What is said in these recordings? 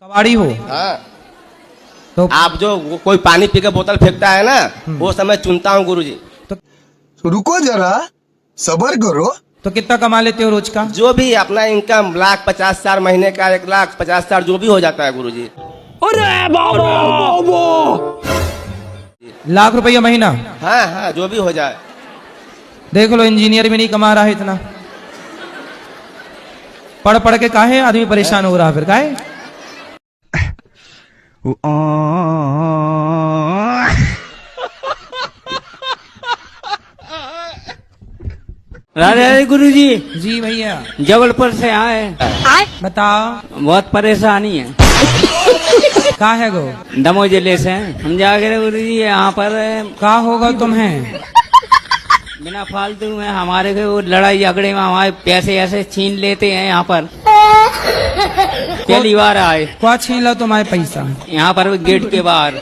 कबाड़ी हो। हाँ। तो आप जो कोई पानी पी के बोतल फेंकता है ना, वो समय चुनता हूँ गुरुजी। तो रुको जरा, सबर करो। तो कितना कमा लेते हो रोज का? जो भी अपना इनकम 1,50,000 महीने का, 1,50,000 जो भी हो जाता है गुरुजी। लाख रुपया महीना? हाँ हाँ, जो भी हो जाए। देख लो, इंजीनियर भी नहीं कमा रहा है इतना। पढ़ पढ़ के काहे आदमी परेशान हो रहा है, फिर काहे? राधे राधे गुरुजी। जी भैया। जबलपुर से आए, बताओ बहुत परेशानी है। का है गो? दमोह जिले से हम जा गए गुरुजी। यहाँ पर का होगा तुम्हें? बिना फालतू में हमारे को वो लड़ाई झगड़े में हमारे पैसे ऐसे छीन लेते हैं। यहाँ पर पहली बार आए। क्या छीन लो तुम्हारे पैसा? यहाँ पर गेट के बाहर।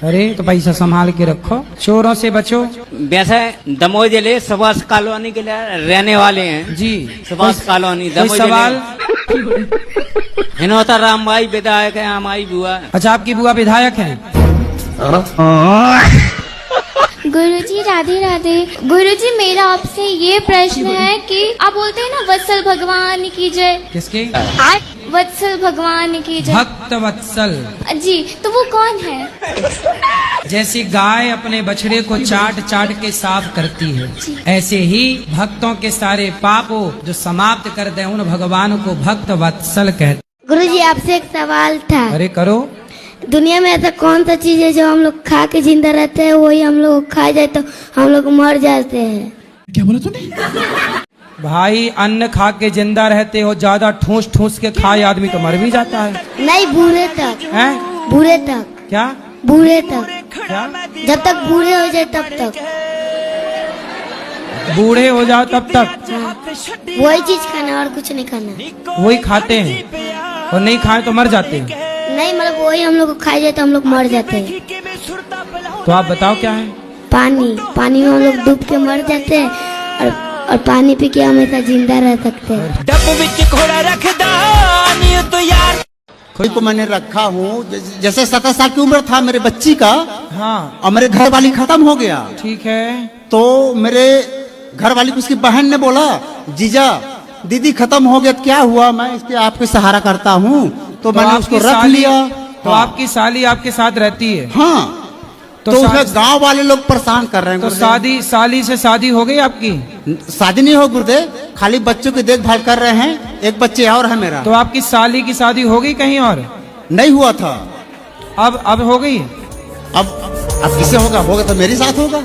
अरे तो पैसा संभाल के रखो, चोरों से बचो। वैसे दमोह जिले सुभाष कॉलोनी के लिए रहने वाले हैं जी। सुभाष कॉलोनी कोई दमोह सवाल? हिनोता राम भाई विधायक है हमारी बुआ। अच्छा, आपकी बुआ विधायक है? गुरुजी राधे राधे। गुरुजी मेरा आपसे ये प्रश्न है कि आप बोलते हैं ना वत्सल भगवान की जय। किसके? वत्सल भगवान की जय। भक्त वत्सल जी, तो वो कौन है? जैसी गाय अपने बछड़े को चाट चाट के साफ करती है, ऐसे ही भक्तों के सारे पापों जो समाप्त कर दे उन भगवान को भक्त वत्सल कहते। गुरुजी आपसे एक सवाल था। अरे करो। दुनिया में ऐसा कौन सा चीज है जो हम लोग खा के जिंदा रहते हैं, वही हम लोग खा जाए तो हम लोग मर जाते हैं? क्या बोला तूने? भाई, अन्न खा के जिंदा रहते हो, ज्यादा ठूस ठूस के खाए आदमी तो मर भी जाता है। नहीं, बूढ़े तक। हैं? बूढ़े तक। क्या? बूढ़े तक। क्या? जब तक बूढ़े हो जाए तब तक। बूढ़े हो जाओ तब तक? वही चीज खाना और कुछ नहीं खाना। वही खाते हैं और नहीं खाए तो मर जाते हैं। नहीं, मतलब वही हम लोग को खाई जाए तो हम लोग मर जाते हैं। तो आप बताओ क्या है? पानी। पानी में हम लोग डूब के मर जाते हैं और पानी पी के हमेशा जिंदा रह सकते हैं। कोई को मैंने रखा हूँ, जैसे 17 साल की उम्र था मेरे बच्ची का। हाँ और मेरे घर वाली खत्म हो गया। ठीक है। तो मेरे घर वाली को उसकी बहन ने बोला, जीजा दीदी खत्म हो गया, तो क्या हुआ, मैं इसके आपके सहारा करता हूँ। तो मैंने उसको रख लिया। तो आपकी साली आपके साथ रहती है? हाँ। तो तो उसमें गांव वाले लोग परेशान कर रहे हैं। तो गुरुदेव, साली से शादी हो गई आपकी? शादी नहीं हो गुरुदेव, खाली बच्चों की देखभाल कर रहे हैं। एक बच्चे और है मेरा। तो आपकी साली की शादी हो गई कहीं और? नहीं हुआ था। अब हो गई? अब किसे होगा? होगा तो मेरे साथ होगा।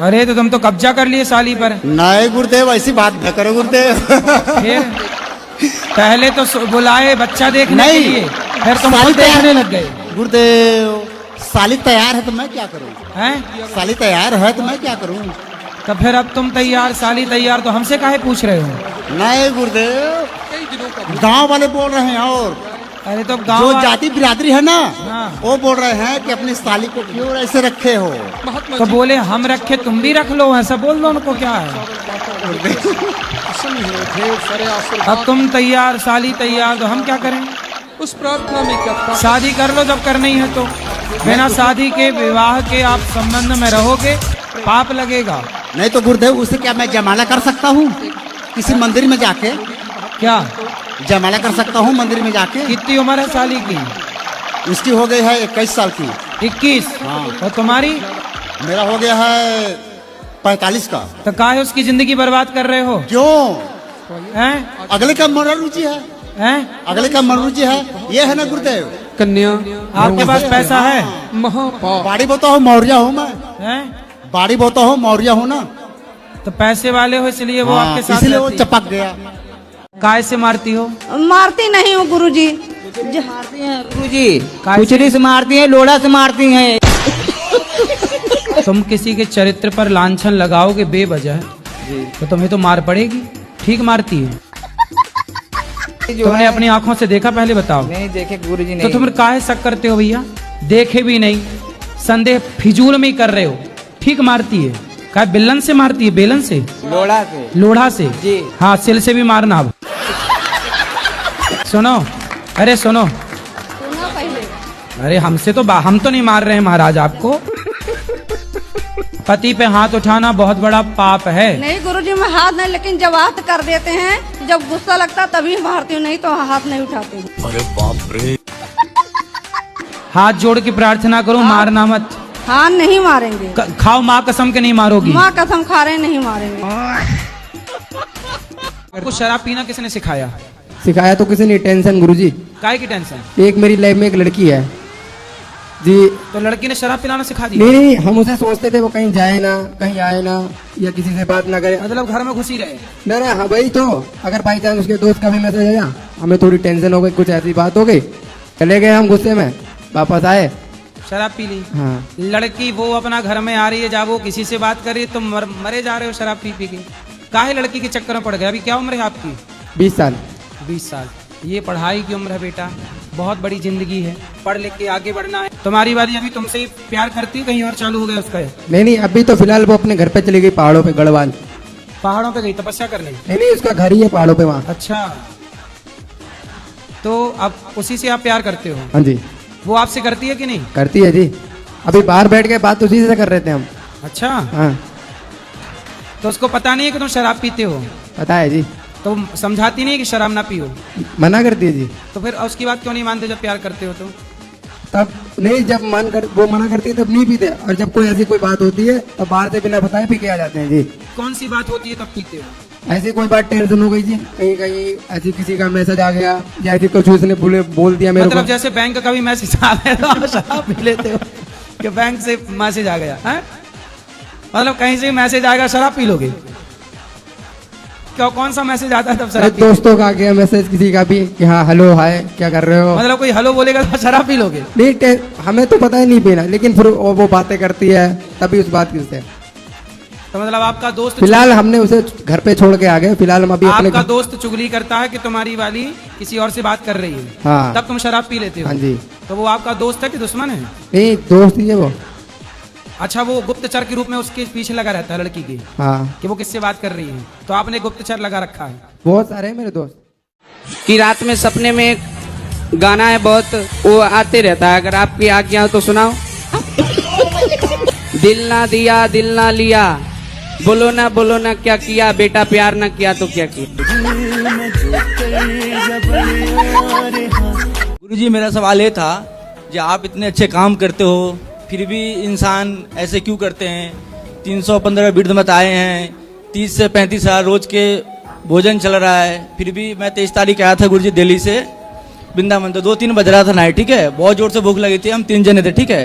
अरे तो तुम तो कब्जा कर लिए साली पर। नहीं गुरुदेव, ऐसी बात न करो गुरुदेव। फिर पहले तो बुलाए बच्चा देखने के लिए, फिर तुम साली खुद देखने लग गए। गुरुदेव, साली तैयार है तो मैं क्या करूं? हैं? साली तैयार है तो मैं क्या करूं? तो फिर अब तुम तैयार, साली तैयार, तो हमसे काहे पूछ रहे हो? नहीं गुरुदेव, गांव वाले बोल रहे हैं। और अरे तो जो गाँव जाति बिरादरी है ना, हाँ। वो बोल रहे हैं कि अपनी साली को क्यों ऐसे रखे हो। तो बोले हम रखे तुम भी रख लो, ऐसा बोल दो उनको। क्या है? अब तुम तैयार, साली तैयार, तो हम क्या करें? उस प्रार्थना में क्या? शादी कर लो जब करनी है तो। बिना शादी के विवाह के आप संबंध में रहोगे, पाप लगेगा। नहीं तो गुरुदेव, उसे क्या मैं जयमाला कर सकता हूँ किसी मंदिर में जाके? क्या जयमाला कर सकता हूँ मंदिर में जाके? कितनी उम्र है साली की? उसकी हो गई है 21 साल की। 21? हाँ। और तुम्हारी? मेरा हो गया है 45 का। तो काहे उसकी जिंदगी बर्बाद कर रहे हो? क्यों? हैं? अगले का मनोरुचि है। हैं? अगले का मनोरुचि है, ये है ना गुरुदेव। कन्या आपके पास पैसा है? महापाप। बाड़ी बोता हूँ, मौर्या हूँ मैं। हैं? बाड़ी बोता हूँ, मौर्या हूँ ना। तो पैसे वाले हो इसलिए वो आपके साथ इसलिए वो रहती है। चपक गया। काय से मारती हो? मारती नहीं हूँ गुरुजी। मारती हैं गुरुजी, काय से? कुचरी से मारती हैं, लोड़ा से मारती हैं। तुम किसी के चरित्र पर लांछन लगाओगे बेवजह तो तुम्हें तो मार पड़ेगी। ठीक मारती है? तुमने अपनी आंखों से देखा? पहले बताओ। नहीं देखे गुरुजी, तो तुम काहे शक करते हो भैया? देखे भी नहीं, संदेह फिजूल में ही कर रहे हो। ठीक मारती है? क्या बिल्लन से मारती है? बेलन से? लोड़ा से। लोढ़ा से? जी। हाँ, सिल से भी मारना। अब सुनो, अरे सुनो, सुना पहले। अरे हमसे तो हम तो नहीं मार रहे हैं महाराज आपको। पति पे हाथ उठाना बहुत बड़ा पाप है। नहीं गुरुजी, मैं हाथ नहीं, लेकिन जब बात कर देते हैं, जब गुस्सा लगता तभी मारती हूँ, नहीं तो हाथ नहीं उठाती हूँ। हाथ जोड़ के प्रार्थना करो, मारना मत। हाँ नहीं मारेंगे। खाओ माँ कसम के नहीं मारोगी। माँ कसम खा रहे हैं, नहीं मारेंगे। आपको शराब पीना किसने सिखाया? सिखाया तो किसी ने, टेंशन गुरुजी। काहे की टेंशन? एक मेरी लाइफ में एक लड़की है जी। तो लड़की ने शराब पिलाना सिखा दी? नहीं नहीं, हम उसे सोचते थे वो कहीं जाए ना, कहीं आए ना, या किसी से बात ना करे, मतलब घर में घुसी रहे। नहीं नहीं, हाँ भाई, तो अगर बाई चांस उसके दोस्त का भी मैसेज आया, हमें थोड़ी टेंशन हो गई, कुछ ऐसी बात हो गई, चले गए हम गुस्से में, वापस आए, शराब पी ली। हाँ। लड़की वो अपना घर में आ रही है, जब वो किसी से बात कर रही है तो मरे जा रहे हो शराब पी पी के। काहे लड़की के चक्कर में पड़ गए? अभी क्या उम्र है आपकी? 20 साल। 20 साल। ये पढ़ाई की उम्र है बेटा, बहुत बड़ी जिंदगी है, पढ़ लिख के आगे बढ़ना है। तुम्हारी वाली अभी तुमसे ही प्यार करती है, कहीं और चालू हो गया उसका? नहीं नहीं, अभी तो फिलहाल वो अपने घर पे चली गई, पहाड़ों पे, गढ़वाल। पहाड़ों पे गई तपस्या करने? नहीं नहीं, उसका घर ही है पहाड़ों पे वहाँ। अच्छा, तो अब उसी से आप प्यार करते हो? हाँ जी। वो आपसे करती है कि नहीं? करती है जी, अभी बाहर बैठ के बात उसी से कर रहे थे हम। अच्छा, हाँ। तो उसको पता नहीं है कि तुम शराब पीते हो? पता है जी। तो समझाती नहीं कि शराब ना पियो? मना करती है जी। तो फिर उसकी बात क्यों नहीं मानते जब प्यार करते हो तो? तब नहीं, जब वो मना करती है तब नहीं पीते, और जब कोई ऐसी कोई बात होती है तब बाहर से बिना बताए पी के आ जाते हैं जी। कौन सी बात होती है तब पीते हो? ऐसी कोई बात टेंशन हो गई जी, कहीं कहीं ऐसी किसी का मैसेज आ गया, या ऐसी कुछ उसने बोल दिया मेरे मतलब को। जैसे बैंक का भी मैसेज आ गया तो आप शराब पी लेते हो कि बैंक से मैसेज आ गया है? मतलब कहीं से मैसेज आएगा शराब पी लोगे? कौन सा मैसेज आता है तब शराब पी? दोस्तों का आ गया मैसेज, किसी का भी कि हाँ हेलो हाय क्या कर रहे हो, मतलब कोई हेलो बोलेगा तो शराब पी लोगे? नहीं, हमें तो पता ही नहीं पीना, लेकिन फिर वो बातें करती है तभी उस बात की से। तो मतलब आपका दोस्त फिलहाल हमने उसे घर पे छोड़ के आ गए, फिलहाल हम अभी अपने आपका दोस्त चुगली करता है कि तुम्हारी वाली किसी और से बात कर रही है, हाँ। तब तुम शराब पी लेते हो? हाँ जी। तो वो आपका दोस्त है कि दुश्मन है? नहीं, दोस्त ही है वो। अच्छा, वो गुप्तचर के रूप में उसके पीछे लगा रहता है लड़की के, हाँ, कि वो किससे बात कर रही है, तो आपने गुप्तचर लगा रखा है? बहुत सारे हैं मेरे दोस्त। कि रात में सपने में गाना है बहुत, वो आते रहता है, अगर आपकी आज्ञा हो तो सुनाओ। दिल ना दिया दिल ना लिया, बोलो ना क्या किया, बेटा प्यार ना किया तो क्या किया। गुरुजी, मेरा सवाल ये था, जो आप इतने अच्छे काम करते हो फिर भी इंसान ऐसे क्यों करते हैं? 315 वृद्ध मत आए हैं, 30 से 35 साल रोज के भोजन चल रहा है, फिर भी मैं 23 तारीख आया था गुरुजी दिल्ली से वृंदावन, तो 2-3 बज रहा था नाइट, ठीक है, बहुत जोर से भूख लगी थी, हम 3 जने थे, ठीक है,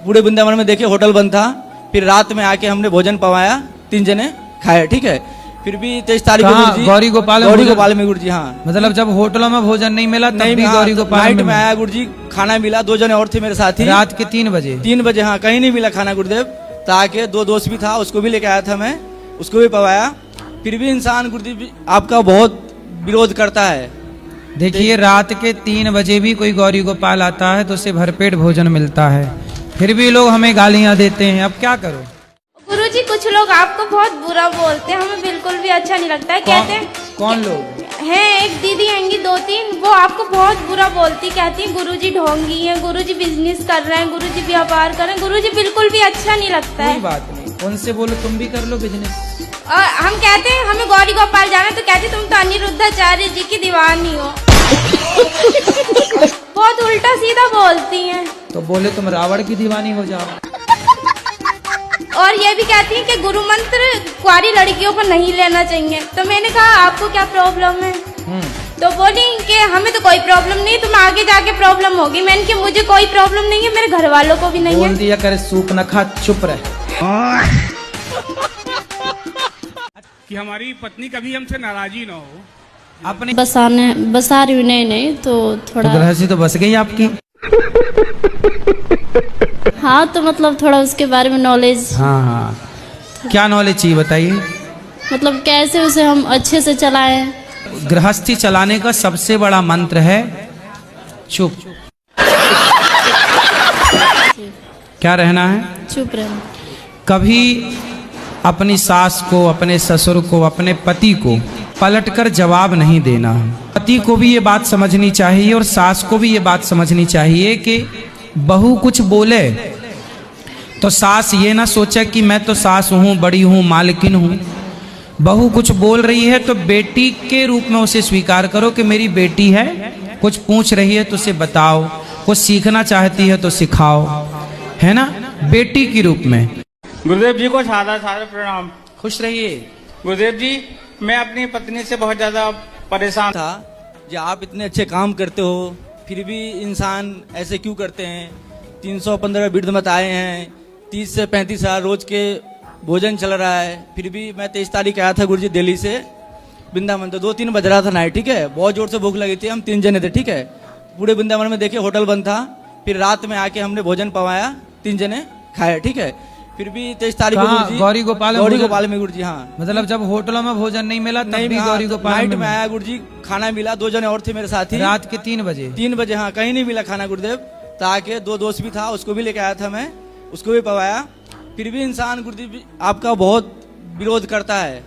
पूरे वृंदावन में देखे होटल बंद था, फिर रात में आके हमने भोजन पवाया, 3 जने खाए, ठीक है, फिर भी 23 तारीख गौरी गोपाल में गुरुजी। हाँ, मतलब जब होटलों में भोजन नहीं मिला तब भी गौरी गोपाल नाइट में आया गुरुजी, खाना मिला, 2 जने और थे मेरे साथ ही, रात के 3 बजे। 3 बजे, हाँ, कहीं नहीं मिला खाना गुरुदेव, तो आके 2 दोस्त भी था, उसको भी लेके आया था मैं, उसको भी पवाया, फिर भी इंसान गुरुदेव आपका बहुत विरोध करता है। देखिए, रात के 3 बजे भी कोई गौरी गोपाल आता है तो उसे भरपेट भोजन मिलता है, फिर भी लोग हमें गालियां देते हैं, अब क्या करो? गुरुजी, कुछ लोग आपको बहुत बुरा बोलते हैं, हमें बिल्कुल भी अच्छा नहीं लगता है। कहते हैं कौन लोग हैं? एक दीदी आएंगी 2-3, वो आपको बहुत बुरा बोलती, कहती है गुरुजी ढोंगी हैं, गुरुजी बिजनेस कर रहे हैं, गुरुजी व्यापार कर रहे हैं। गुरुजी बिल्कुल भी अच्छा नहीं लगता है। कोई बात नहीं, उनसे बोलो तुम भी कर लो बिजनेस। और हम कहते हैं हमें गौरी गोपाल जाना, तो कहती तुम तो अनिरुद्धाचार्य जी की दीवानी हो। बहुत उल्टा सीधा बोलती हैं। तो बोले तुम रावण की दीवानी हो जाओ। और ये भी कहती हैं कि गुरु मंत्र कुंवारी लड़कियों को नहीं लेना चाहिए। तो मैंने कहा आपको क्या प्रॉब्लम है? तो बोली कि हमें तो कोई प्रॉब्लम नहीं, तुम आगे जाके प्रॉब्लम होगी। मैंने कि मुझे कोई प्रॉब्लम नहीं है, मेरे घर वालों को भी नहीं है। बोल दिया करे सूप न खा, चुप रहे। कि हमारी पत्नी कभी हमसे नाराजी ना हो। अपने बसा रही हूँ, नहीं तो थोड़ा गृहस्थी तो बस गई आपकी। हाँ, तो मतलब थोड़ा उसके बारे में नॉलेज। हाँ, क्या नॉलेज चाहिए बताइए? मतलब कैसे उसे हम अच्छे से चलाएं। गृहस्थी चलाने का सबसे बड़ा मंत्र है चुप। क्या रहना है? चुप रहना। कभी अपनी सास को, अपने ससुर को, अपने पति को पलटकर जवाब नहीं देना। पति को भी ये बात समझनी चाहिए और सास को भी ये बात समझनी चाहिए कि बहू कुछ बोले तो सास ये ना सोचे कि मैं तो सास हूँ, बड़ी हूँ, मालकिन हूँ। बहू कुछ बोल रही है तो बेटी के रूप में उसे स्वीकार करो कि मेरी बेटी है, कुछ पूछ रही है तो उसे बताओ, कुछ सीखना चाहती है तो सिखाओ, है ना, बेटी के रूप में। गुरुदेव जी को सादा सादा प्रणाम। खुश रहिए। गुरुदेव जी, मैं अपनी पत्नी से बहुत ज्यादा परेशान था जो आप इतने अच्छे काम करते हो फिर भी इंसान ऐसे क्यों करते हैं। 315 वृद्ध मत आए हैं, 30 से 35 हज़ार रोज के भोजन चल रहा है, फिर भी मैं 23 तारीख आया था गुरुजी दिल्ली से वृंदावन, तो 2-3 बज रहा था नाइट, ठीक है, बहुत जोर से भूख लगी थी, हम 3 जने थे, ठीक है, पूरे वृंदावन में देखे होटल बंद था, फिर रात में आके हमने भोजन पवाया, 3 जने खाए, ठीक है, फिर भी 23 तारीख को गुरुजी गौरी गोपाल में गुरुजी, हाँ, मतलब जब होटलों में भोजन नहीं मिला तब भी गौरी गोपाल नाइट में आया गुरुजी, खाना मिला, 2 जने और थे मेरे साथी, रात के 3 बजे, हाँ, कहीं नहीं मिला खाना गुरुदेव, ताकि 2 दोस्त भी था, उसको भी लेके आया था मैं, उसको भी पवाया, फिर भी इंसान गुरुदेव आपका बहुत विरोध करता है।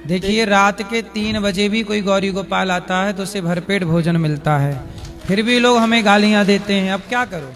देखिए रात के 3 बजे भी कोई गौरी गोपाल आता है तो उसे भरपेट भोजन मिलता है, फिर भी लोग हमें गालियां देते हैं, अब क्या करो।